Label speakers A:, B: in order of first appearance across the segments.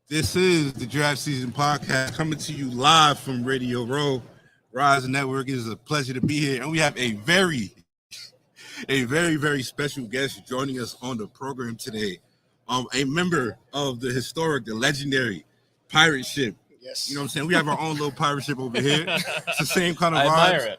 A: This is the Draft Season Podcast coming to you live from Radio Row. Rise Network. It is a pleasure to be here. And we have a very special guest joining us on the program today. A member of the historic, the legendary pirate ship.
B: Yes.
A: You know what I'm saying? We have our own little pirate ship over here. It's the same kind of
C: I
A: vibes.
C: admire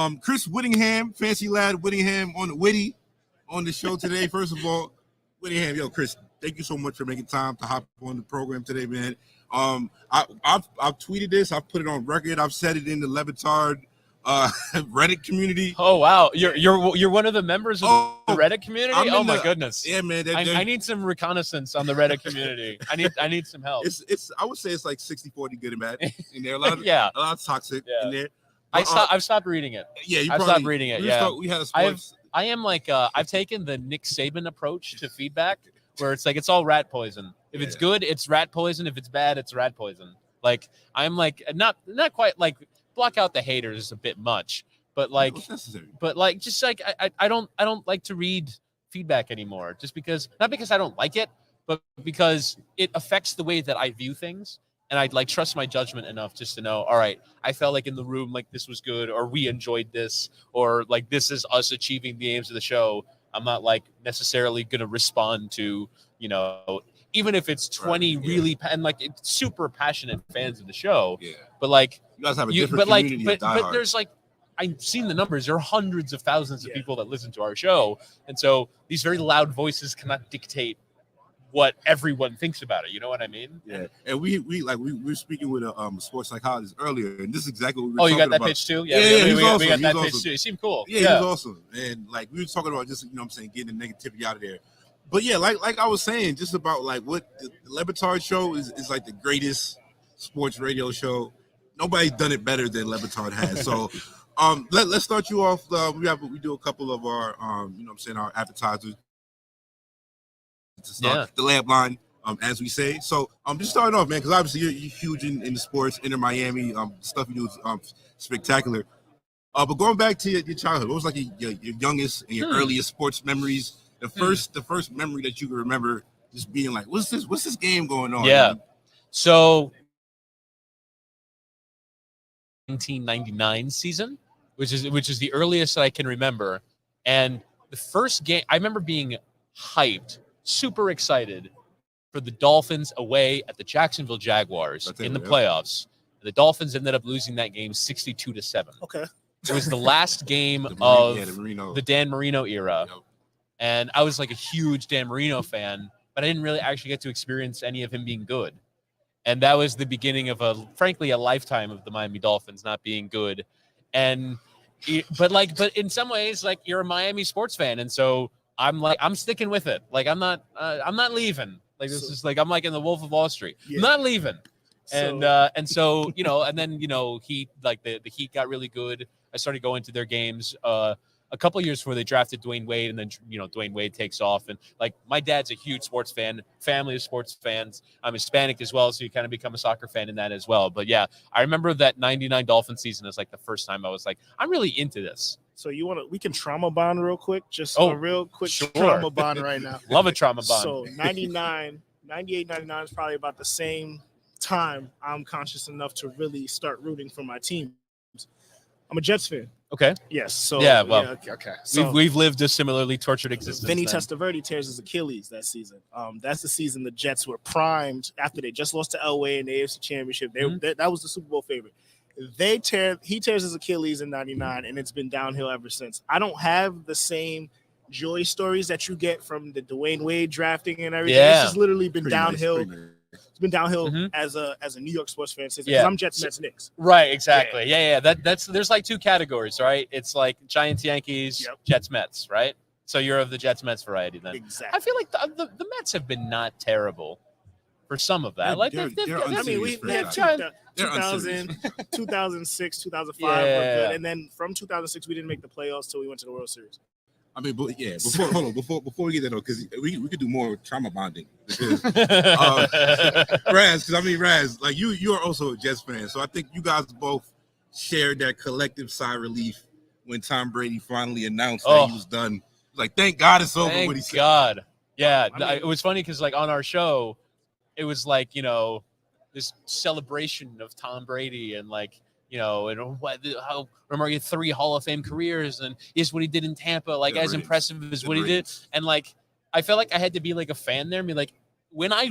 C: it.
A: Chris Whittingham, fancy lad Whittingham on the show today. First of all, Whittingham, Chris, thank you so much for making time to hop on the program today, man. I've tweeted this, I've put it on record, I've said it in the Levitard Reddit community.
C: Oh wow, you're one of the members of the Reddit community. Oh my goodness.
A: Yeah, man.
C: I need some reconnaissance on the Reddit community. I need some help.
A: It's I would say it's like 60-40 good and bad in there. A lot of toxic in there.
C: But, I've stopped reading it.
A: Yeah,
C: I've stopped reading it.
A: We had a sports.
C: I am like I've taken the Nick Saban approach to feedback, where it's like it's all rat poison. If it's good, it's rat poison. If it's bad, it's rat poison. Like I'm like not quite like block out the haters is a bit much, but like just like I don't like to read feedback anymore, just because not because I don't like it, but because it affects the way that I view things. And I'd like trust my judgment enough just to know, all right, I felt like in the room, like this was good, or we enjoyed this, or like this is us achieving the aims of the show. I'm not like necessarily going to respond to, even if it's 20 really and like super passionate fans of the show. Yeah. But like,
A: you guys have a different community of diehards.
C: But there's like, I've seen the numbers. There are hundreds of thousands of people that listen to our show. And so these very loud voices cannot dictate what everyone thinks about it. You know what I mean?
A: Yeah. And we were speaking with a sports psychologist earlier, and this is exactly what we were
C: talking about. Oh, you got that
A: about.
C: pitch too?
A: We
C: got that pitch too. It seemed cool.
A: Yeah, he was awesome. And like we were talking about just, getting the negativity out of there. But yeah, like I was saying, just about like what the Levitard show is like the greatest sports radio show. Nobody's done it better than Levitard has. So let's start you off. We do a couple of our our advertisers to start the layup line, as we say. So just starting off, man, because obviously you're huge in the sports, Inter Miami, stuff you do is spectacular. But going back to your childhood, what was like your youngest and your earliest sports memories? The first memory that you can remember just being like, what's this game going on?
C: Yeah.
A: Man?
C: So 1999 season, which is the earliest that I can remember. And the first game, I remember being hyped, super excited for the Dolphins away at the Jacksonville Jaguars in the playoffs. The Dolphins ended up losing that game 62-7.
B: Okay.
C: It was the last game the Dan Marino era. Yep. And I was like a huge Dan Marino fan, but I didn't really actually get to experience any of him being good. And that was the beginning of frankly, a lifetime of the Miami Dolphins not being good. And but in some ways, like you're a Miami sports fan, and so I'm sticking with it. Like I'm not leaving. Like this is like I'm like in the Wolf of Wall Street. Yeah. I'm not leaving. And so and then Heat, like the Heat got really good. I started going to their games a couple of years before they drafted Dwayne Wade, and then Dwayne Wade takes off. And like my dad's a huge sports fan, family of sports fans. I'm Hispanic as well, so you kind of become a soccer fan in that as well. But yeah, I remember that '99 Dolphin season as like the first time I was like, I'm really into this.
B: So we can trauma bond real quick, just a real quick trauma bond right now.
C: Love a trauma bond.
B: So 98, 99 is probably about the same time I'm conscious enough to really start rooting for my team. I'm a Jets fan.
C: Okay.
B: Yes. So
C: okay. So we've lived a similarly tortured existence.
B: Vinny Testaverde tears his Achilles that season. That's the season the Jets were primed after they just lost to Elway in the AFC Championship. That was the Super Bowl favorite. He tears his Achilles in '99, and it's been downhill ever since. I don't have the same joy stories that you get from the Dwayne Wade drafting and everything.
C: Yeah.
B: It's just literally been downhill. It's been downhill as a New York sports fan since I'm Jets, Mets, Knicks.
C: Right, exactly. Yeah. That's there's like two categories, right? It's like Giants, Yankees, Jets, Mets, right? So you're of the Jets, Mets variety then.
B: Exactly.
C: I feel like the Mets have been not terrible for some of that.
B: We had 2000, 2006, 2005 were good, and then from 2006 we didn't make the playoffs till we went to the World Series.
A: I mean, but yeah. Before we get that though, because we could do more trauma bonding. Because, Raz, like you are also a Jets fan, so I think you guys both shared that collective sigh of relief when Tom Brady finally announced that he was done. Like, thank God it's over.
C: Thank God. Yeah, it was funny because like on our show, it was like, you know, this celebration of Tom Brady and like, you know, and how remember he had 3 Hall of Fame careers and is what he did in Tampa, like as impressive as what he did. And like, I felt like I had to be like a fan there and be like, when I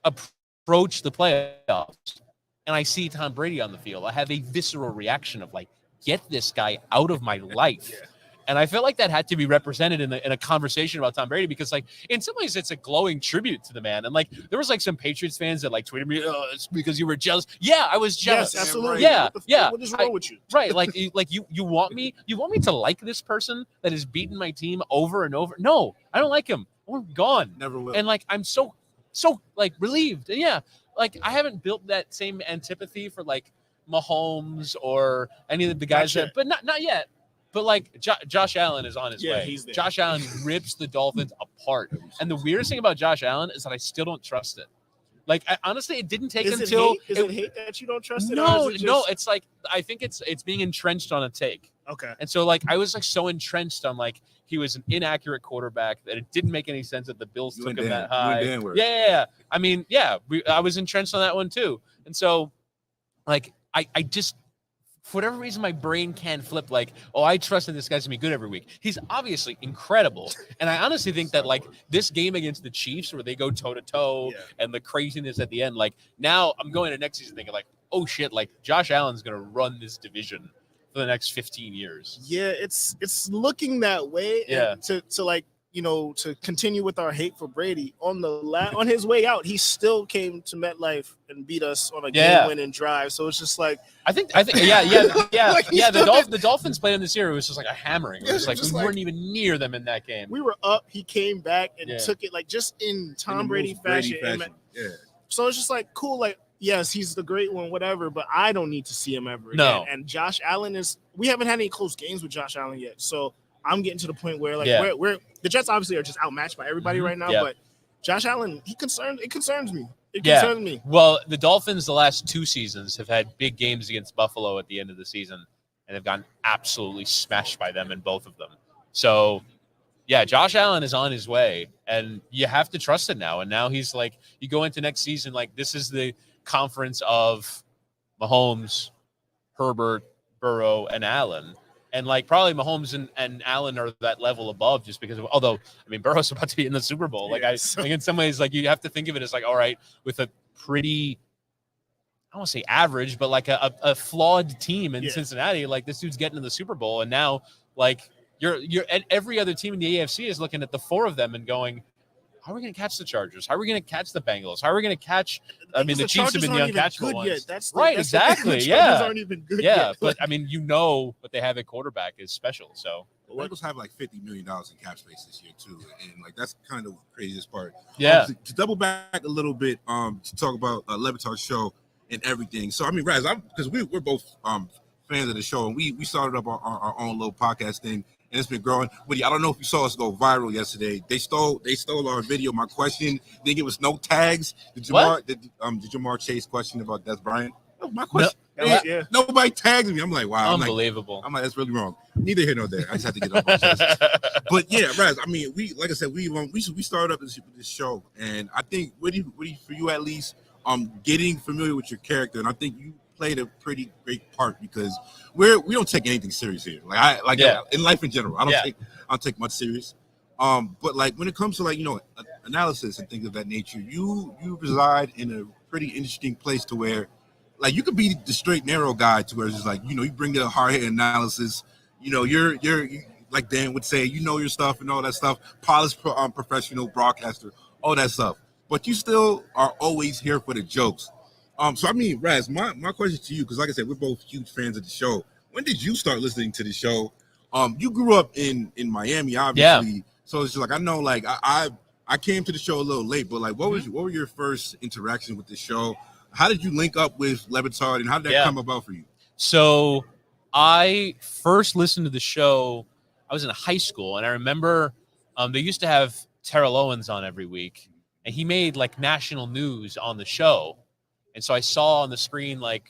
C: approach the playoffs and I see Tom Brady on the field, I have a visceral reaction of like, get this guy out of my life.
B: Yeah.
C: And I felt like that had to be represented in a conversation about Tom Brady because, like, in some ways, it's a glowing tribute to the man. And like, there was like some Patriots fans that like tweeted me, "Oh, it's because you were jealous." Yeah, I was jealous.
B: Yes, absolutely.
C: Yeah, yeah.
B: What is wrong with you?
C: Right, like you want me to like this person that has beaten my team over and over? No, I don't like him. I want him gone.
A: Never will.
C: And like, I'm so like relieved. And yeah, like I haven't built that same antipathy for like Mahomes or any of the guys but not yet. But like Josh Allen is on his way.
B: He's there.
C: Josh Allen rips the Dolphins apart. And the weirdest thing about Josh Allen is that I still don't trust it. Like honestly, it didn't take until
B: is it hate that you don't trust it?
C: No, it's like I think it's being entrenched on a take.
B: Okay.
C: And so like I was like so entrenched on like he was an inaccurate quarterback that it didn't make any sense that the Bills took him that high. Yeah. I mean, yeah, I was entrenched on that one too. And so like I just for whatever reason, my brain can't flip like, oh, I trust that this guy's gonna be good every week. He's obviously incredible. And I honestly think that like this game against the Chiefs where they go toe to toe and the craziness at the end, like now I'm going to next season thinking like, oh shit, like Josh Allen's gonna run this division for the next 15 years.
B: Yeah, it's looking that way.
C: Yeah.
B: And to like, you know, to continue with our hate for Brady on his way out, he still came to MetLife and beat us on a game-winning drive. So it's just like
C: I think like the Dolphins played him this year. It was just like a hammering. It was like we weren't even near them in that game.
B: We were up. He came back and took it like just in Tom Brady fashion.
A: Yeah.
B: So it's just like cool. Like yes, he's the great one, whatever. But I don't need to see him ever again.
C: No.
B: And Josh Allen we haven't had any close games with Josh Allen yet. So I'm getting to the point where like we're the Jets obviously are just outmatched by everybody right now. But Josh Allen, it concerns me. It concerns me.
C: Well, the Dolphins the last 2 seasons have had big games against Buffalo at the end of the season, and have gotten absolutely smashed by them in both of them. So, yeah, Josh Allen is on his way, and you have to trust it now. And now he's like, you go into next season, like this is the conference of Mahomes, Herbert, Burrow, and Allen. And like probably Mahomes and Allen are that level above just because although I mean Burrow's about to be in the Super Bowl. Like I think in some ways like you have to think of it as like, all right, with a pretty I don't want to say average, but like a flawed team in Cincinnati, like this dude's getting to the Super Bowl. And now like you're and every other team in the AFC is looking at the 4 of them and going, how are we going to catch the Chargers? How are we going to catch the Bengals? How are we going to catch? I mean, the Chiefs have been the uncatchable ones.
B: Right,
C: exactly.
B: The Chargers aren't even good yet.
C: But I mean, you know what they have at quarterback is special. So
A: the Bengals have like $50 million in cap space this year too, and like that's kind of the craziest part.
C: Yeah.
A: To double back a little bit, to talk about Levitar's show and everything. So I mean, Raz, because we're both fans of the show, and we started up our own little podcast thing. And it's been growing. But I don't know if you saw us go viral yesterday. They stole our video. My question, didn't give us no tags. Did Jamar Chase question about Des Bryant? That was my question. No, nobody tagged me. I'm like, wow.
C: Unbelievable.
A: I'm like, that's really wrong. Neither here nor there. I just had to get up on chest. But yeah, Raz, I mean, like I said, we started up this show, and I think for you at least, getting familiar with your character, and I think you played a pretty great part because we don't take anything serious here. In life in general, I don't take much serious. But like when it comes to like analysis and things of that nature, you reside in a pretty interesting place to where like you could be the straight narrow guy to where it's just like you bring the hard hitting analysis. You're like Dan would say, your stuff and all that stuff, polished professional broadcaster, all that stuff. But you still are always here for the jokes. So I mean, Raz, my question to you, because like I said, we're both huge fans of the show. When did you start listening to the show? You grew up in Miami, obviously. Yeah. So it's just like I know, like I came to the show a little late, but like, what were your first interactions with the show? How did you link up with Levitard, and how did that come about for you?
C: So I first listened to the show. I was in high school, and I remember they used to have Terrell Owens on every week, and he made like national news on the show. And so I saw on the screen, like,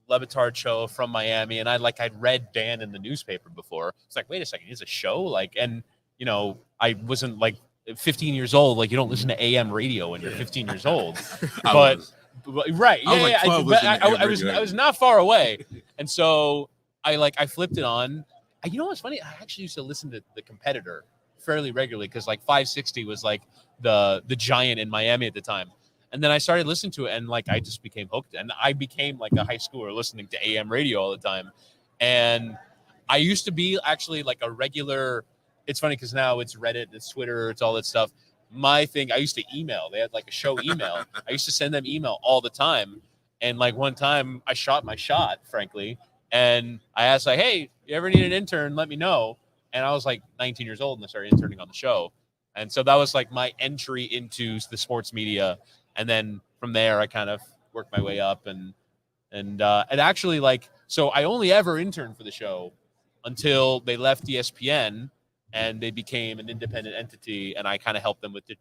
C: Levitard show from Miami. And I'd read Dan in the newspaper before. It's like, wait a second, it's a show? Like, and, I wasn't like 15 years old, like you don't listen to AM radio when you're 15 years old. But right, I was not far away, and so I flipped it on. You know what's funny? I actually used to listen to The Competitor fairly regularly because like 560 was like the giant in Miami at the time. And then I started listening to it, and like I just became hooked, and I became like a high schooler listening to AM radio all the time. And I used to be actually like a regular. It's funny because now it's Reddit, it's Twitter, it's all that stuff. My thing, I used to email. They had like a show email. I used to send them email all the time. And like one time, I shot my shot, frankly, and I asked like, "Hey, you ever need an intern? Let me know." And I was like 19 years old, and I started interning on the show. And so that was like my entry into the sports media. And then from there, I kind of worked my way up, and actually like, so I only ever interned for the show until they left ESPN and they became an independent entity, and I kind of helped them with the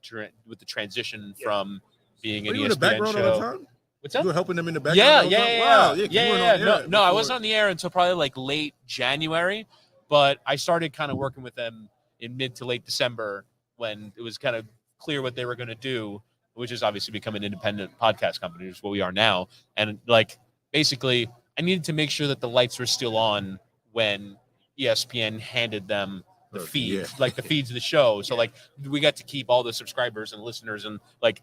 C: transition from being an ESPN show. What's up?
A: You were helping them in the background.
C: Yeah. No, I wasn't on the air until probably like late January, but I started kind of working with them in mid to late December when it was kind of clear what they were going to do, which is obviously become an independent podcast company, which is what we are now. And like, basically, I needed to make sure that the lights were still on when ESPN handed them the feed, like the feeds of the show. So like, we got to keep all the subscribers and listeners, and like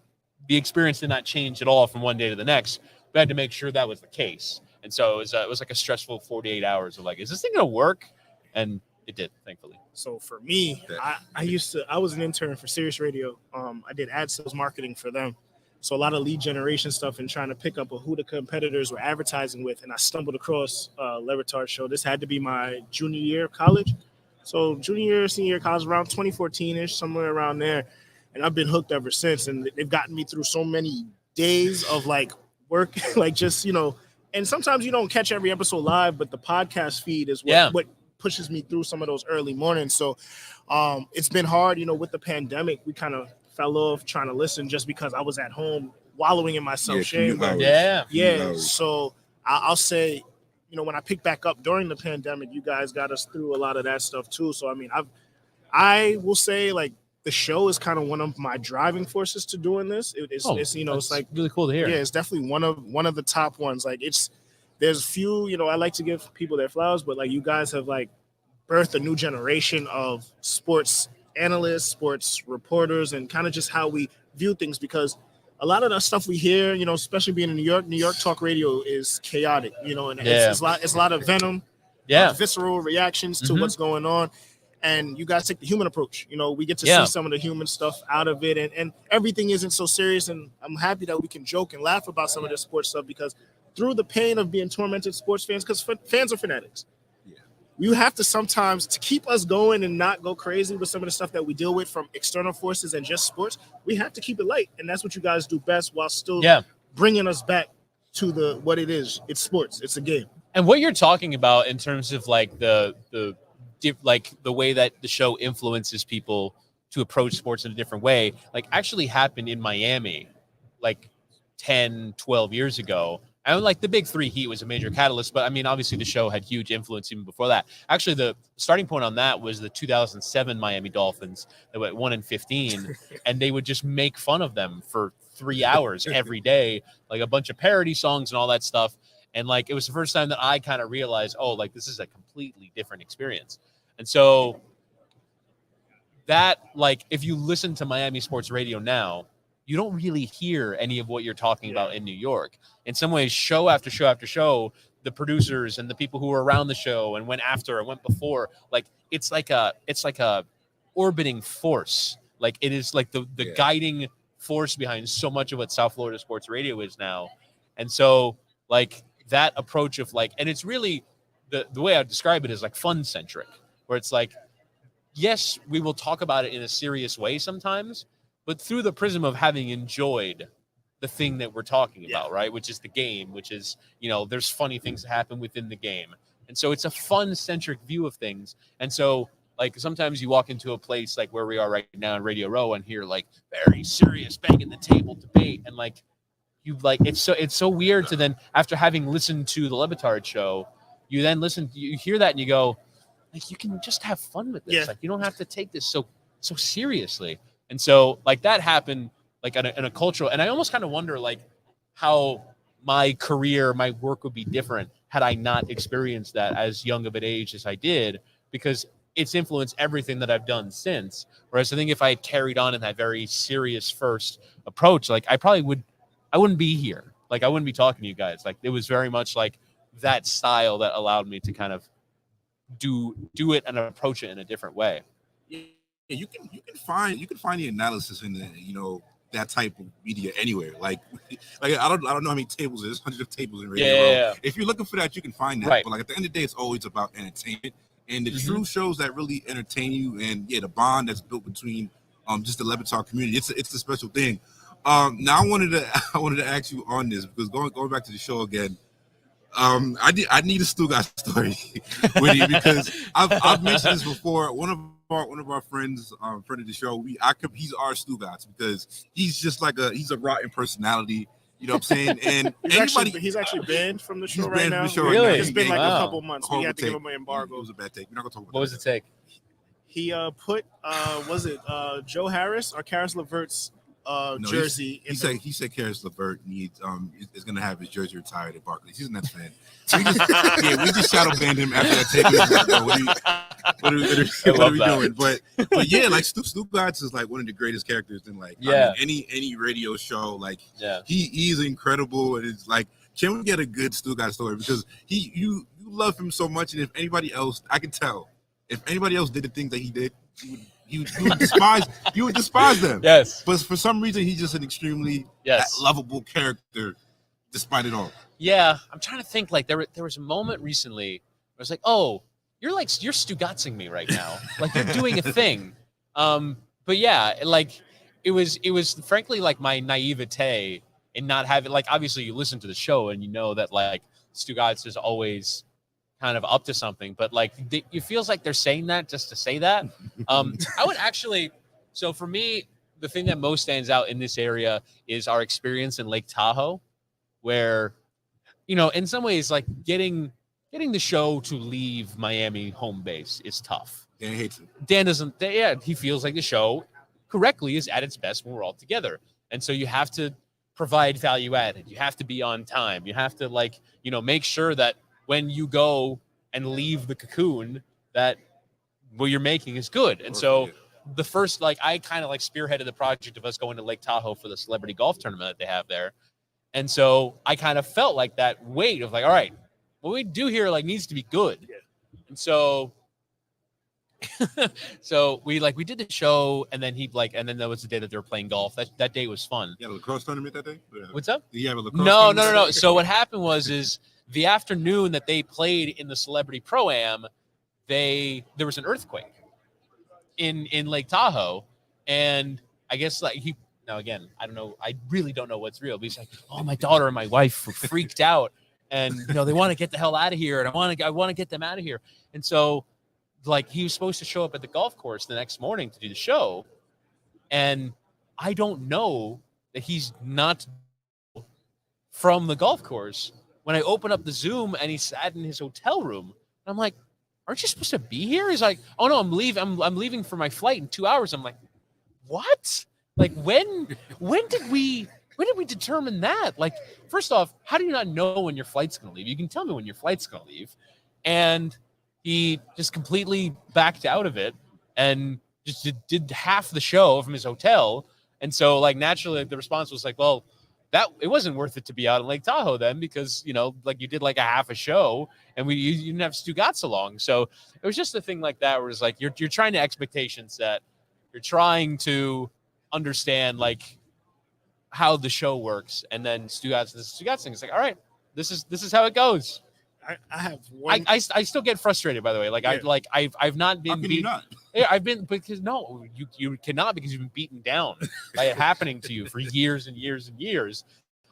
C: the experience did not change at all from one day to the next. We had to make sure that was the case. And so it was like a stressful 48 hours of like, is this thing going to work? And it did, thankfully.
B: So for me, I was an intern for Sirius Radio. I did ad sales marketing for them. So a lot of lead generation stuff and trying to pick up who the competitors were advertising with. And I stumbled across Le Batard Show. This had to be my junior year of college. So junior year, senior year of college, around 2014-ish, somewhere around there. And I've been hooked ever since. And they've gotten me through so many days of like work, like just, and sometimes you don't catch every episode live, but the podcast feed is what pushes me through some of those early mornings. So it's been hard, with the pandemic. We kind of fell off trying to listen just because I was at home wallowing in my self-shame. So I'll say, when I pick back up during the pandemic, you guys got us through a lot of that stuff too. So, I mean, I will say like the show is kind of one of my driving forces to doing this. It's like
C: really cool to hear.
B: Yeah, it's definitely one of the top ones. Like there's few, I like to give people their flowers, but like you guys have like birthed a new generation of sports analysts, sports reporters, and kind of just how we view things, because a lot of the stuff we hear, especially being in New York talk radio is chaotic, and it's a lot of venom, visceral reactions to what's going on. And you guys take the human approach. We get to see some of the human stuff out of it, and everything isn't so serious. And I'm happy that we can joke and laugh about some of this sports stuff, because through the pain of being tormented sports fans, because fans are fanatics. You have to sometimes, to keep us going and not go crazy with some of the stuff that we deal with from external forces and just sports, we have to keep it light. And that's what you guys do best, while still bringing us back to what it is. It's sports. It's a game.
C: And what you're talking about in terms of like the way that the show influences people to approach sports in a different way, like actually happened in Miami like 10, 12 years ago. And like the Big Three Heat was a major catalyst, but I mean, obviously the show had huge influence even before that. Actually, the starting point on that was the 2007 Miami Dolphins that went 1-15, and they would just make fun of them for 3 hours every day, like a bunch of parody songs and all that stuff. And like, it was the first time that I kind of realized, oh, like this is a completely different experience. And so that, like, if you listen to Miami sports radio now, you don't really hear any of what you're talking about in New York. In some ways, show after show after show, the producers and the people who were around the show and went after and went before, like it's like a orbiting force. Like it is like the guiding force behind so much of what South Florida sports radio is now. And so like that approach of like, and it's really the way I describe it is like fun centric, where it's like, yes, we will talk about it in a serious way sometimes, but through the prism of having enjoyed the thing that we're talking about, right? Which is the game, which is, there's funny things that happen within the game. And so it's a fun-centric view of things. And so, like, sometimes you walk into a place like where we are right now in Radio Row and hear, like, very serious banging the table debate. And, like, it's so weird to then, after having listened to the Le Batard show, you hear that and you go, like, you can just have fun with this. Like, you don't have to take this so seriously. And so like that happened like in a cultural, and I almost kind of wonder like how my career, my work would be different had I not experienced that as young of an age as I did, because it's influenced everything that I've done since. Whereas I think if I had carried on in that very serious first approach, like I wouldn't be here. Like I wouldn't be talking to you guys. Like it was very much like that style that allowed me to kind of do it and approach it in a different way.
A: Yeah, you can find the analysis in the, that type of media anywhere. Like I don't know how many tables there's hundreds of tables in radio.
C: Yeah.
A: If you're looking for that, you can find that.
C: Right.
A: But like at the end of the day, it's always about entertainment and the true shows that really entertain you, and the bond that's built between just the Levitar community. It's a special thing. Now I wanted to ask you on this, because going back to the show again. I need a Stugat story with you, because I've mentioned this before. One of our friends, friend of the show, he's our Stugats, because he's just like he's a rotten personality. You know what I'm saying? And
B: he's actually banned from the show right now.
C: Really?
B: It's been like
C: Wow.
B: a couple months. We had to give him an embargo.
A: It was a bad take. We're not gonna talk about
C: What was the take?
B: He put was it Joe Harris or Karis LeVert's jersey?
A: He said Karis LeVert is going to have his jersey retired at Barclays. He's a Nets fan. We just shadow banned him after that take. What are we doing? But yeah, like Stugats is like one of the greatest characters in any radio show. Like he's incredible, and it's like, can we get a good Stugats story, because you love him so much, and if anybody else, I can tell, if anybody else did the things that he did, you would despise them.
C: Yes.
A: But for some reason, he's just an extremely lovable character, despite it all.
C: Yeah, I'm trying to think. Like there was a moment recently where I was like, "Oh, you're Stugatsing me right now. Like you're doing a thing." But yeah, like it was frankly like my naivete in not having, like, obviously you listen to the show and you know that like Stugats is always kind of up to something, but like it feels like they're saying that just to say that. I would actually, so for me, the thing that most stands out in this area is our experience in Lake Tahoe, where, in some ways, like getting the show to leave Miami home base is tough.
A: Dan hates it.
C: Dan doesn't. Yeah, he feels like the show correctly is at its best when we're all together, and so you have to provide value added. You have to be on time. You have to make sure that when you go and leave the cocoon, that what you're making is good. And so the first, I kind of spearheaded the project of us going to Lake Tahoe for the celebrity golf tournament that they have there. And so I kind of felt like that weight of all right, what we do here needs to be good. Yeah. And so we did the show, and then and then that was the day that they were playing golf. That day was fun.
A: You had a lacrosse tournament that day?
C: What's up?
A: Did you have a lacrosse tournament?
C: No. So what happened was the afternoon that they played in the Celebrity Pro-Am, there was an earthquake in Lake Tahoe, and I guess now again, I don't know, I really don't know what's real, but he's like, oh, my daughter and my wife were freaked out, and they want to get the hell out of here, and I want to get them out of here. And so he was supposed to show up at the golf course the next morning to do the show, and I don't know that he's not from the golf course when I open up the Zoom and he sat in his hotel room. And I'm like, aren't you supposed to be here? He's like, oh no, I'm leaving for my flight in 2 hours. I'm like, what? When did we determine that? First off, how do you not know when your flight's going to leave? You can tell me when your flight's going to leave. And he just completely backed out of it and just did half the show from his hotel. And so naturally the response was well, that it wasn't worth it to be out in Lake Tahoe then, because you did a half a show and you didn't have Stugats along. So it was just a thing like that where it's you're trying to expectation set, you're trying to understand how the show works, and then Stugats thing is all right, this is how it goes.
B: I have one.
C: I still get frustrated, by the way. I've not been beaten. Yeah, I've been, because no, you cannot, because you've been beaten down by it happening to you for years and years and years.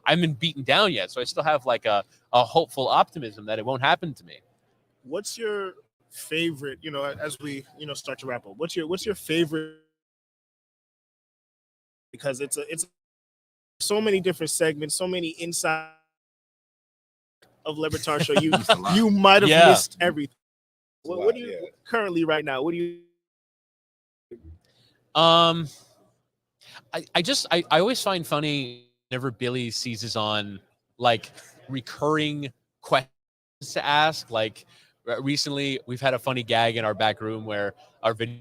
C: I haven't been beaten down yet, so I still have a hopeful optimism that it won't happen to me.
B: What's your favorite? As we start to wrap up, what's your favorite? Because it's so many different segments, so many inside of Levitar show. You might have missed everything. What do you currently right now? What do you?
C: I always find funny whenever Billy seizes on like recurring questions to ask. Like recently, we've had a funny gag in our back room where our video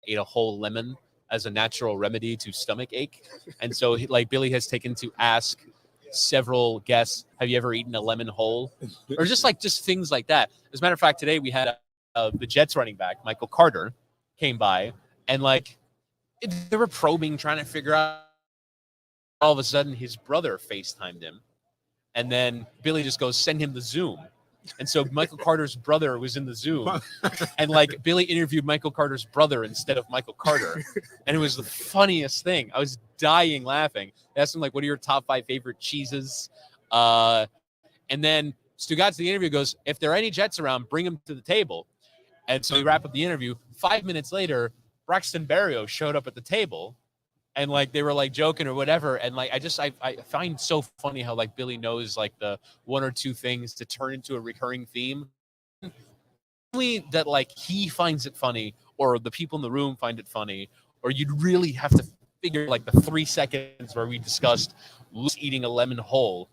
C: ate a whole lemon as a natural remedy to stomach ache, and so like Billy has taken to ask several guests, "Have you ever eaten a lemon whole?" Or just things like that. As a matter of fact, today we had the Jets running back Michael Carter came by, and like they were probing, trying to figure out. All of a sudden, his brother FaceTimed him, and then Billy just goes, "Send him the Zoom." And so Michael Carter's brother was in the Zoom, and like Billy interviewed Michael Carter's brother instead of Michael Carter, and it was the funniest thing. I was dying laughing. I asked him like, "What are your top 5 favorite cheeses?" And then Stu got to the interview, goes, "If there are any Jets around, bring them to the table." And so we wrap up the interview. 5 minutes later, Braxton Berrios showed up at the table. And like they were like joking or whatever, and like I find so funny how like Billy knows like the 1 or 2 things to turn into a recurring theme. Only that like he finds it funny, or the people in the room find it funny, or you'd really have to figure like the 3 seconds where we discussed eating a lemon whole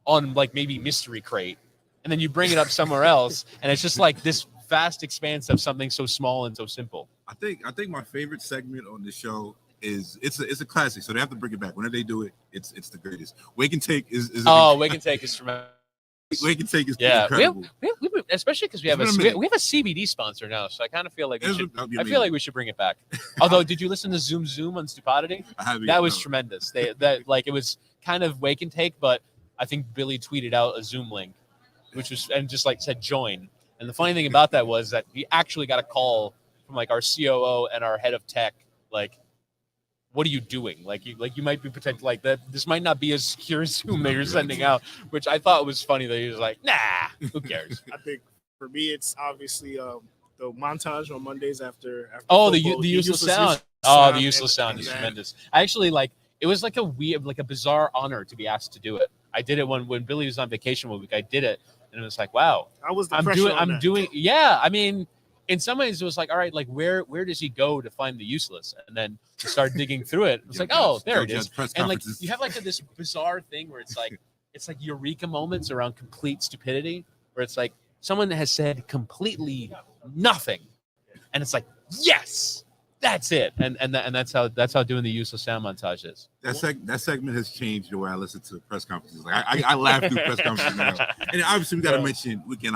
C: on like maybe Mystery Crate, and then you bring it up somewhere else, and it's just like this vast expanse of something so small and so simple.
A: I think my favorite segment on the show is it's a classic, so they have to bring it back. Whenever they do it, it's the greatest. Wake and Take is
C: Wake and Take is tremendous.
A: Wake and Take is
C: incredible. We especially because we have a CBD sponsor now, so I kind of feel like we should bring it back. Although, did you listen to Zoom on Stupidity?
A: I haven't.
C: That was tremendous. That like it was kind of Wake and Take, but I think Billy tweeted out a Zoom link, which was and just like said join. And the funny thing about that was that we actually got a call from like our COO and our head of tech, like, what are you doing? Like you might be potential like that. This might not be a secure Zoom that you're sending out, which I thought was funny that he was like, nah, who cares?
B: I think for me, it's obviously the montage on Mondays after
C: the useless sound. The useless sound is tremendous. I actually like, it was like a weird, like a bizarre honor to be asked to do it. I did it when Billy was on vacation 1 week. I did it, and it was like, wow. I'm doing. Yeah, I mean, in some ways, it was like, all right, like where does he go to find the useless? And then you start digging through it. It's like, oh, there it is. And like you have like this bizarre thing where it's like eureka moments around complete stupidity, where it's like someone has said completely nothing, and it's like, yes, that's it. And that's how doing the useless sound montage is.
A: That segment has changed the way I listen to press conferences. Like I laugh through press conferences now. And obviously we got to mention weekend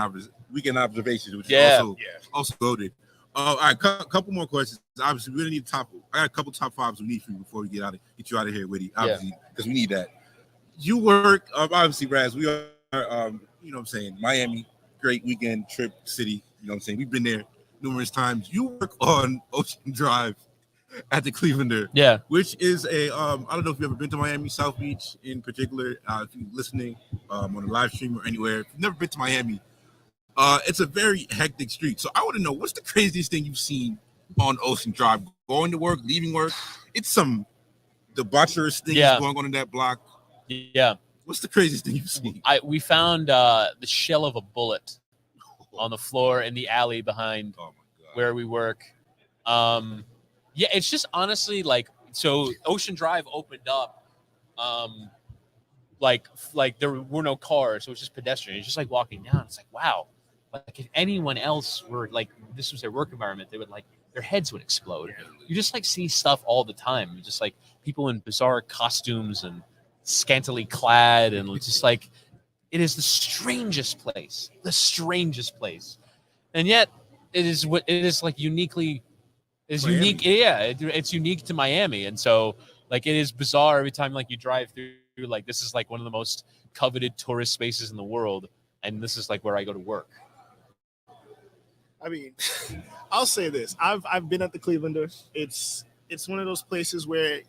A: observations, which is also loaded. All right, couple more questions. Obviously, we really need I got a couple top 5s we need for you before we get you out of here, Witty. Obviously, because we need that. You work obviously, Raz. We are, you know what I'm saying, Miami, great weekend trip city. You know what I'm saying. We've been there numerous times. You work on Ocean Drive at the Clevelander, which is a I don't know if you've ever been to Miami, South Beach in particular. If you're listening on a live stream or anywhere, if you've never been to Miami, it's a very hectic street. So I want to know, what's the craziest thing you've seen on Ocean Drive? Going to work, leaving work. It's some debaucherous things going on in that block.
C: Yeah.
A: What's the craziest thing you've seen?
C: We found the shell of a bullet on the floor in the alley behind where we work. It's just honestly like, so Ocean Drive opened up like there were no cars, so it was just pedestrian. It's just like walking down. It's like, wow. Like if anyone else were like, this was their work environment, they would like, their heads would explode. You just like see stuff all the time. Just like people in bizarre costumes and scantily clad, and just like, it is the strangest place, and yet it is like uniquely is Miami. Unique. Yeah, it's unique to Miami, and so like it is bizarre every time like you drive through. Like this is like one of the most coveted tourist spaces in the world, and this is like where I go to work.
B: I mean, I'll say this: I've been at the Clevelander. It's one of those places where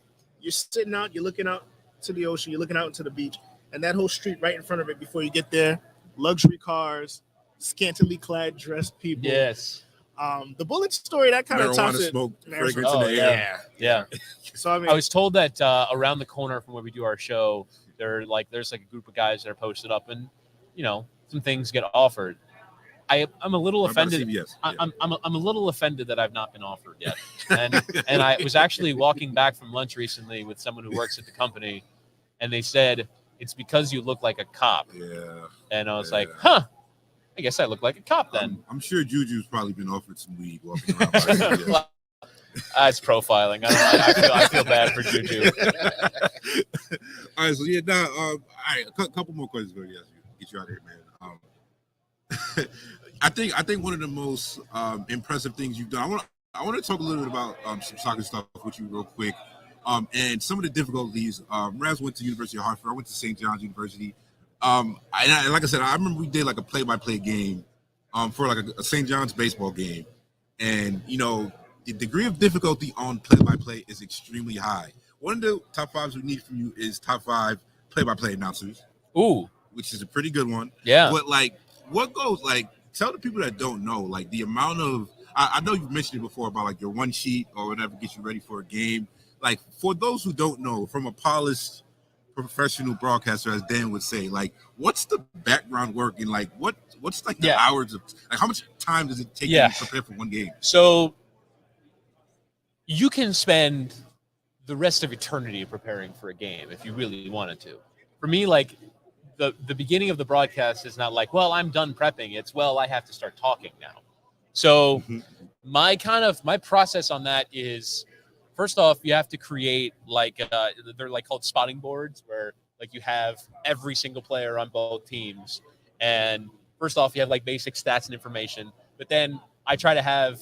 B: you're sitting out, you're looking out to the ocean, you're looking out into the beach, and that whole street right in front of it. Before you get there, luxury cars, scantily clad, dressed people.
C: Yes.
B: The bullet story that kind of tops it.
A: Smoke, fragrance in the air.
C: Yeah.
B: So I mean,
C: I was told that around the corner from where we do our show, there's like a group of guys that are posted up, and you know some things get offered. I'm a little offended.
A: CBS. Yeah.
C: I'm a little offended that I've not been offered yet. And I was actually walking back from lunch recently with someone who works at the company, and they said it's because you look like a cop.
A: Yeah.
C: And I was like, huh. I guess I look like a cop then.
A: I'm sure Juju's probably been offered some weed walking around.
C: Well, it's profiling. I feel bad for Juju.
A: All right, so all right, a couple more questions for you. Get you out of here, man. I think one of the most impressive things you've done. I want to talk a little bit about some soccer stuff with you real quick, and some of the difficulties. Raz went to University of Hartford. I went to St. John's University. And like I said, I remember we did like a play-by-play game for like a St. John's baseball game, and the degree of difficulty on play-by-play is extremely high. One of the top fives we need from you is top 5 play-by-play announcers.
C: Ooh,
A: which is a pretty good one.
C: Yeah.
A: But what goes tell the people that don't know the amount of I know you've mentioned it before about your one sheet or whatever gets you ready for a game. For those who don't know, from a polished professional broadcaster, as Dan would say, what's the background work and what's the hours of how much time does it take you to prepare for one game?
C: So you can spend the rest of eternity preparing for a game if you really wanted to. For me, the beginning of the broadcast is not well, I'm done prepping. It's I have to start talking now. So my process on that is, first off, you have to create they're called spotting boards, where you have every single player on both teams. And first off, you have basic stats and information, but then I try to have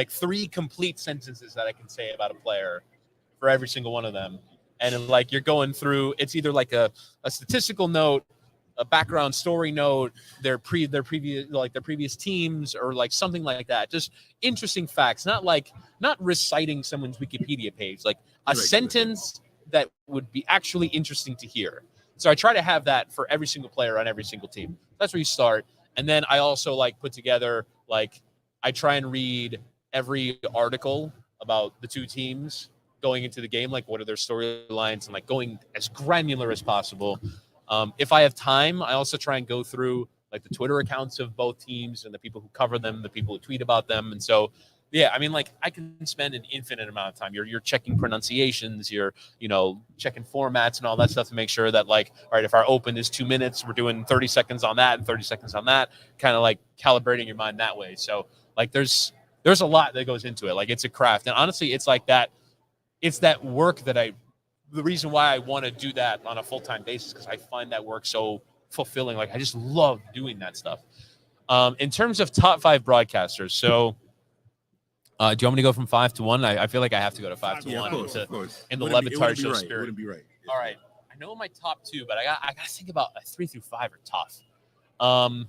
C: 3 complete sentences that I can say about a player for every single one of them. And you're going through, it's either a statistical note, a background story note, their previous teams, or something like that. Just interesting facts, not reciting someone's Wikipedia page, a sentence that would be actually interesting to hear. So I try to have that for every single player on every single team. That's where you start. And then I also put together, I try and read every article about the 2 teams going into the game, what are their storylines, and going as granular as possible. If I have time, I also try and go through the Twitter accounts of both teams and the people who cover them, the people who tweet about them. And so, yeah, I mean, I can spend an infinite amount of time. You're checking pronunciations, you're, checking formats and all that stuff to make sure that all right, if our open is 2 minutes, we're doing 30 seconds on that and 30 seconds on that, kind of calibrating your mind that way. So there's a lot that goes into it. It's a craft. And honestly, it's that work that the reason why I want to do that on a full-time basis, because I find that work so fulfilling. I just love doing that stuff. In terms of top 5 broadcasters, so do you want me to go from 5 to 1? I feel like I have to go to 5 to 1
A: of course.
C: In the Levitard show
A: right.
C: spirit.
A: Wouldn't be right.
C: All right. I know my top 2, but I got to think about 3 through 5 are tough. All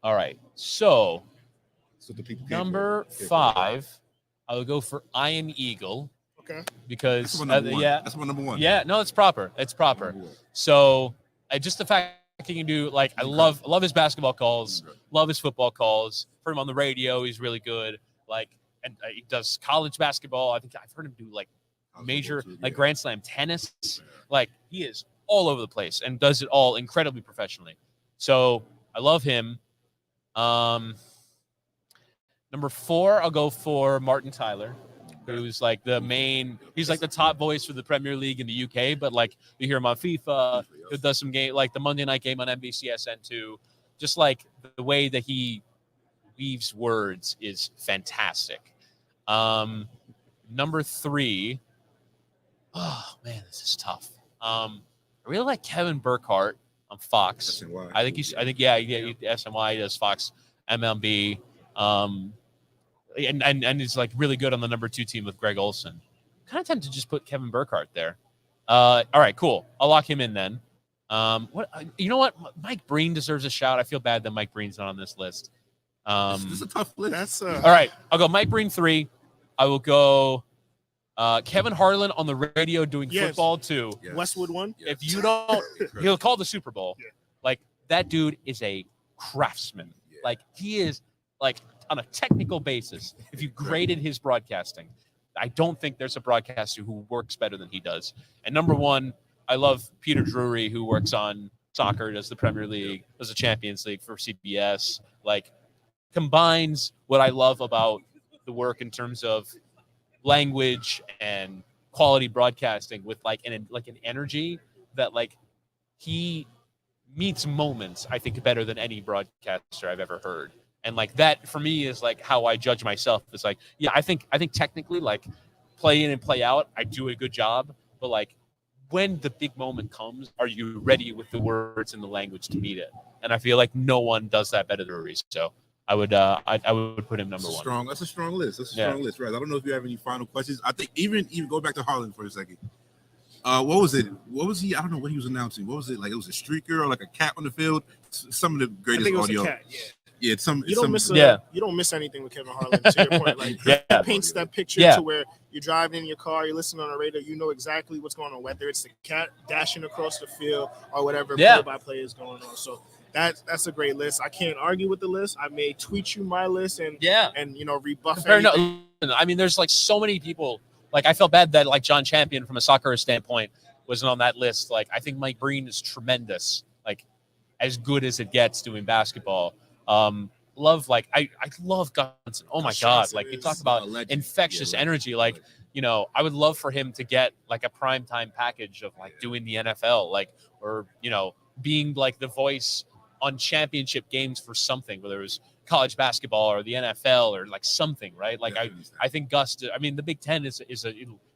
C: right. So number 5, I will go for Ian Eagle.
B: Okay.
C: Because
A: that's my number 1.
C: Yeah, no, it's proper. It's proper. So just the fact he can do I love his basketball calls, love his football calls. Heard him on the radio. He's really good. And he does college basketball. I think I've heard him do major Grand Slam tennis. He is all over the place and does it all incredibly professionally. So I love him. Number 4, I'll go for Martin Tyler, who's the main. He's the top voice for the Premier League in the UK. But you hear him on FIFA. He does some game the Monday night game on NBC SZN2. Just the way that he weaves words is fantastic. Number 3. Oh man, this is tough. I really like Kevin Burkhardt on Fox.
A: SNY.
C: I think SNY does Fox MLB. And is really good on the number 2 team with Greg Olson. Kind of tempted to just put Kevin Burkhardt there. All right, cool. I'll lock him in then. You know what? Mike Breen deserves a shout. I feel bad that Mike Breen's not on this list.
A: This is a tough list.
C: All right, I'll go Mike Breen 3. I will go Kevin Harlan on the radio doing football 2.
B: Yes. Westwood 1.
C: If you don't, he'll call the Super Bowl. Yeah. That dude is a craftsman. Yeah. He is on a technical basis. If you graded his broadcasting, I don't think there's a broadcaster who works better than he does. And number 1, I love Peter Drury, who works on soccer, does the Premier League, does the Champions League for CBS. combines what I love about the work in terms of language and quality broadcasting with like an energy that like he meets moments, I think, better than any broadcaster I've ever heard. And like that for me is like how I judge myself. It's like, yeah, I think technically, like, play in and play out, I do a good job. But like when the big moment comes, are you ready with the words and the language to meet it? And I feel like no one does that better than Ruiz. So I would put him number one.
A: That's a strong list. Strong list, right? I don't know if you have any final questions. I think even go back to Harlan for a second. What was it? What was he? I don't know what he was announcing. What was it? Like it was a streaker or like a cat on the field. Some of the greatest
B: I think it was
A: audio.
B: A cat,
A: yeah.
B: You don't miss anything with Kevin Harlan. To your point, like he paints that picture to where you're driving in your car, you're listening on the radio, you know exactly what's going on, whether it's the cat dashing across the field or whatever play-by-play is going on. So that's a great list. I can't argue with the list. I may tweet you my list and rebuff anything.
C: I mean, there's like so many people. Like I felt bad that like John Champion from a soccer standpoint wasn't on that list. Like I think Mike Breen is tremendous, like as good as it gets doing basketball. Love like I love Gunson. Oh my God! Like you talk about infectious energy. Like I would love for him to get like a primetime package of like doing the NFL, like or being like the voice on championship games for something, whether it was college basketball or the NFL or like something, right? Like I think Gus. I mean, the Big Ten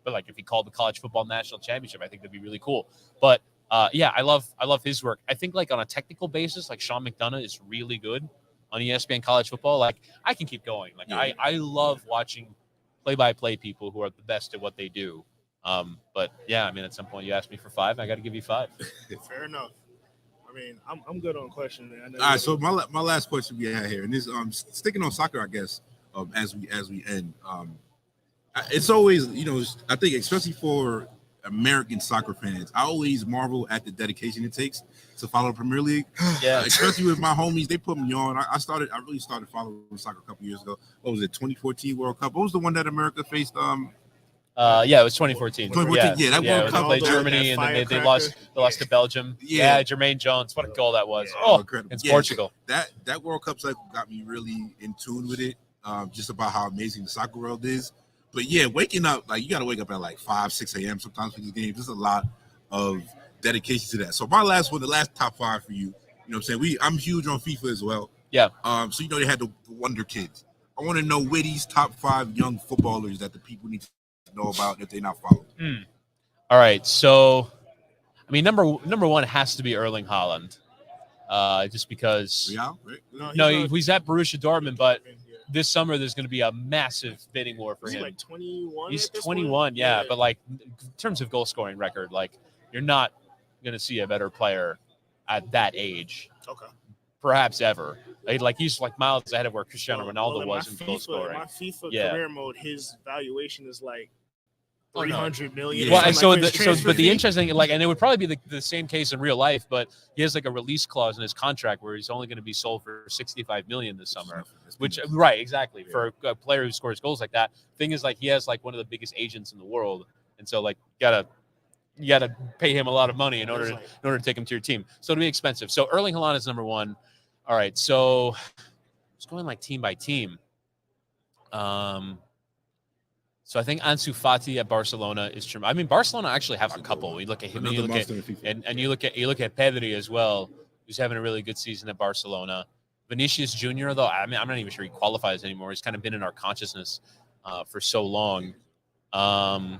C: but like if he called the college football national championship, I think that'd be really cool. But I love his work. I think like on a technical basis, like Sean McDonough is really good on ESPN college football. Like I can keep going. Like I love watching play-by-play people who are the best at what they do. But yeah, I mean, at some point you asked me for 5, I got to give you 5.
B: Fair enough. I mean, I'm good on questions.
A: All right, so my last question we had here, and this sticking on soccer, I guess, as we end. It's always, I think especially for American soccer fans, I always marvel at the dedication it takes to follow the Premier League.
C: Yeah,
A: especially with my homies, they put me on. I really started following soccer a couple years ago. What was it? 2014 World Cup. What was the one that America faced?
C: It was 2014.
A: 2014, yeah, that World Cup.
C: They played Germany and then they lost to Belgium. Yeah, Jermaine Jones, what a goal that was!
A: Incredible.
C: It's Portugal.
A: That World Cup cycle got me really in tune with it, just about how amazing the soccer world is. But yeah, waking up, like you got to wake up at like 5, 6 a.m. sometimes for these games. There's a lot of dedication to that. So my last one, the last top 5 for you. You know what I'm saying? I'm huge on FIFA as well.
C: Yeah.
A: So they had the Wonder Kids. I want to know where these top 5 young footballers that the people need to know about if they're not following.
C: All right, so I mean, number one has to be Erling Haaland, just because.
A: Real, right?
C: No, he's at Borussia Dortmund, but this summer there's going to be a massive bidding war for him.
B: Like 21.
C: He's 21, yeah, but like in terms of goal scoring record, like you're not going to see a better player at that age.
B: Okay. Perhaps
C: ever. Like he's like miles ahead of where Cristiano Ronaldo was in goal scoring.
B: My FIFA career mode, his valuation is like 300 million.
C: Well, but the interesting, like, and it would probably be the same case in real life, but he has like a release clause in his contract where he's only going to be sold for 65 million this summer. Which, right, exactly, for a player who scores goals like that. Thing is, like, he has like one of the biggest agents in the world, and so like you gotta pay him a lot of money in order to take him to your team. So it'll be expensive. So Erling Haaland is number 1. All right, so it's going like team by team. So I think Ansu Fati at Barcelona is true. I mean, Barcelona actually have a couple. You look at him, and you look at Pedri as well, who's having a really good season at Barcelona. Vinicius Jr., though, I mean, I'm not even sure he qualifies anymore. He's kind of been in our consciousness for so long. So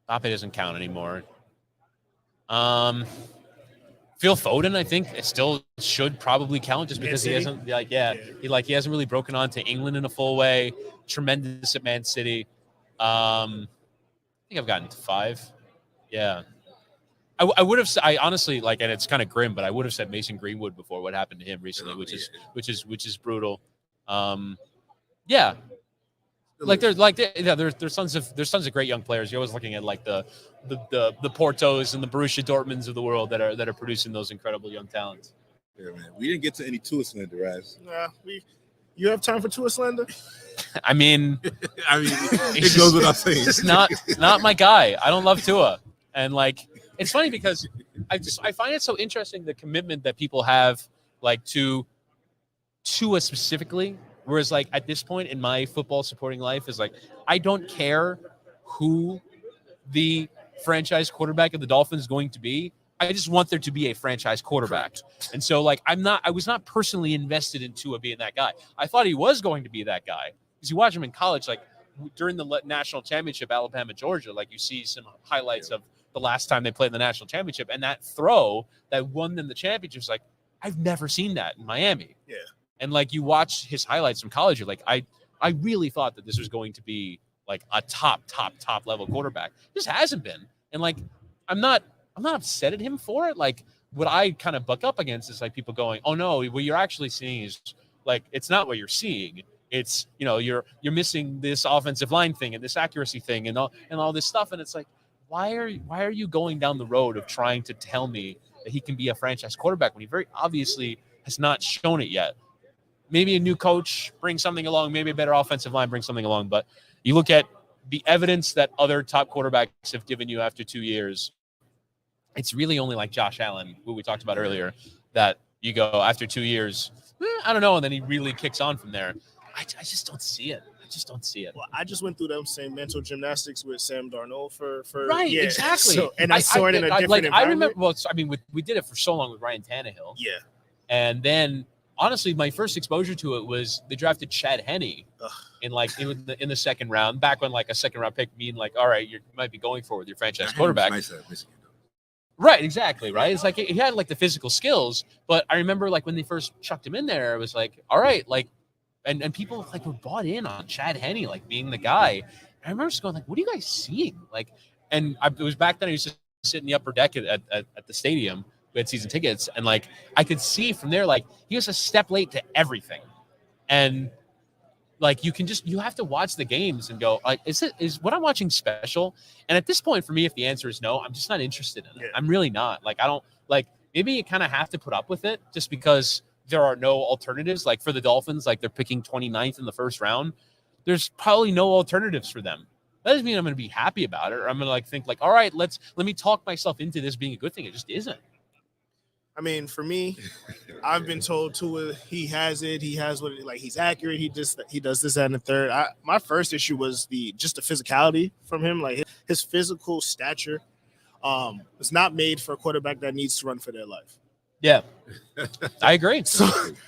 C: Mbappe doesn't count anymore. Phil Foden, I think, it still should probably count just because he hasn't, he hasn't really broken on to England in a full way. Tremendous at Man City. I think I've gotten to 5. Yeah. I would have, I honestly, like, and it's kind of grim, but I would have said Mason Greenwood before what happened to him recently, which is brutal. Like there's tons of great young players. You're always looking at like the Portos and the Borussia Dortmunds of the world that are producing those incredible young talents.
A: Yeah, man. We didn't get to any Tua slander, Raz.
B: Nah, you have time for Tua slander?
C: I mean,
A: it goes without saying.
C: It's not my guy. I don't love Tua, and like it's funny because I find it so interesting the commitment that people have like to Tua specifically, whereas like at this point in my football supporting life is like, I don't care who the franchise quarterback of the Dolphins is going to be. I just want there to be a franchise quarterback. And so like, I was not personally invested in Tua being that guy. I thought he was going to be that guy because you watch him in college, like during the national championship, Alabama, Georgia, like you see some highlights of the last time they played in the national championship, and that throw that won them the championship is like, I've never seen that in Miami.
B: Yeah.
C: And like you watch his highlights from college, you're like, I really thought that this was going to be like a top level quarterback. This hasn't been. And like, I'm not upset at him for it. Like what I kind of buck up against is like people going, oh no, what you're actually seeing is like, it's not what you're seeing. It's, you know, you're missing this offensive line thing and this accuracy thing and all this stuff. And it's like, why are you going down the road of trying to tell me that he can be a franchise quarterback when he very obviously has not shown it yet? Maybe a new coach brings something along, maybe a better offensive line brings something along, but you look at the evidence that other top quarterbacks have given you after 2 years, it's really only like Josh Allen, who we talked about earlier, that you go after 2 years, I don't know, and then he really kicks on from there. I just don't see it.
B: Well, I just went through them same mental gymnastics with Sam Darnold for
C: right,
B: yeah.
C: exactly.
B: So, and I saw it in a different environment.
C: I remember. Well, I mean, we did it for so long with Ryan Tannehill.
B: Yeah,
C: and then honestly, my first exposure to it was they drafted Chad Henne in the second round. Back when like a second round pick mean like, all right, you might be going for with your franchise quarterback. Right, exactly. Right. It's like he had like the physical skills, but I remember like when they first chucked him in there, it was like, all right, like. And people like were bought in on Chad Henne like being the guy. And I remember just going like, "What are you guys seeing?" Like, and it was back then I used to sit in the upper deck at the stadium. We had season tickets, and like I could see from there like he was a step late to everything. And like you have to watch the games and go like, is what I'm watching special? And at this point for me, if the answer is no, I'm just not interested in it.
B: Yeah.
C: I'm really not. Like I don't like. Maybe you kind of have to put up with it just because there are no alternatives. Like for the Dolphins, like they're picking 29th in the first round. There's probably no alternatives for them. That doesn't mean I'm going to be happy about it. Or I'm going to like think like, all right, let me talk myself into this being a good thing. It just isn't.
B: I mean, for me, I've been told Tua, he has it. He has what like he's accurate. He does this and the third. My first issue was the physicality from him. Like his physical stature was not made for a quarterback that needs to run for their life.
C: Yeah, I agree.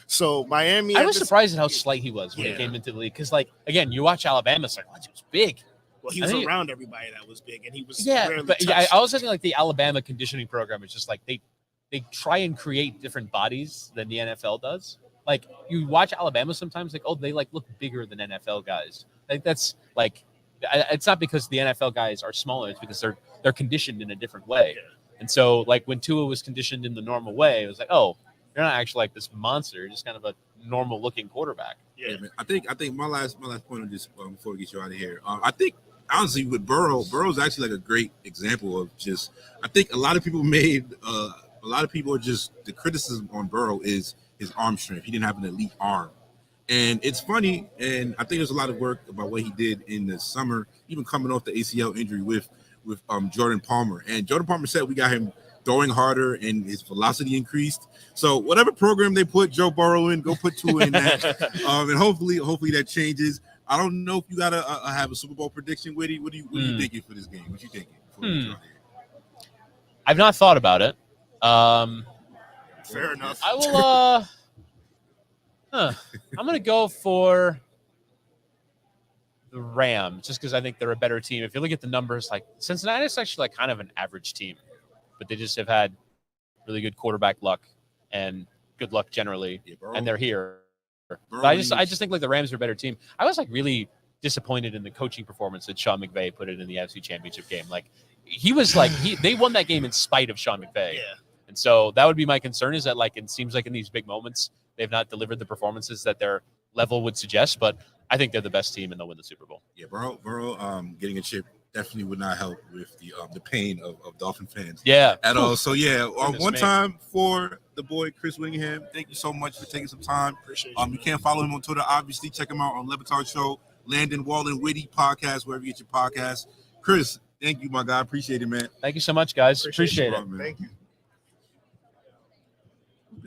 B: So Miami.
C: I was surprised at how slight he was when he came into the league. Because, like, again, you watch Alabama, it's like, wow, he was big.
B: Well, he was around everybody that was big, and he was
C: I also think like the Alabama conditioning program is just like they try and create different bodies than the NFL does. Like you watch Alabama sometimes, like they like look bigger than NFL guys. Like that's like it's not because the NFL guys are smaller; it's because they're conditioned in a different way. Yeah. And so, like, when Tua was conditioned in the normal way, it was like, oh, you're not actually like this monster. You're just kind of a normal-looking quarterback.
A: Yeah, man. I think my last point on this before we get you out of here. I think, honestly, with Burrow's actually like a great example of just – I think a lot of people are just – the criticism on Burrow is his arm strength. He didn't have an elite arm. And it's funny, and I think there's a lot of work about what he did in the summer, even coming off the ACL injury with Jordan Palmer. And Jordan Palmer said we got him throwing harder and his velocity increased. So whatever program they put Joe Burrow in, go put Tua in that. And hopefully that changes. I don't know if you gotta have a Super Bowl prediction, Whitty. What are you thinking for this game? What you thinking?
C: I've not thought about it.
B: Fair enough.
C: I will I'm gonna go for the Rams, just because I think they're a better team. If you look at the numbers, like Cincinnati is actually like kind of an average team, but they just have had really good quarterback luck and good luck generally, and they're here. But I just think like the Rams are a better team. I was like really disappointed in the coaching performance that Sean McVay put it in the NFC Championship game. Like he was like they won that game in spite of Sean McVay.
B: Yeah.
C: And so that would be my concern, is that like it seems like in these big moments they've not delivered the performances that their level would suggest, but I think they're the best team and they'll win the Super Bowl.
A: Yeah, Burrow getting a chip definitely would not help with the pain of Dolphin fans.
C: Yeah.
A: At all. So yeah, one time for the boy Chris Winningham. Thank you so much for taking some time.
B: Appreciate you.
A: You can follow him on Twitter. Obviously, check him out on Levitard Show, Landon Walden Whitty podcast, wherever you get your podcast. Chris, thank you, my guy. Appreciate it, man.
C: Thank you so much, guys. Appreciate it.
A: Man.
B: Thank you.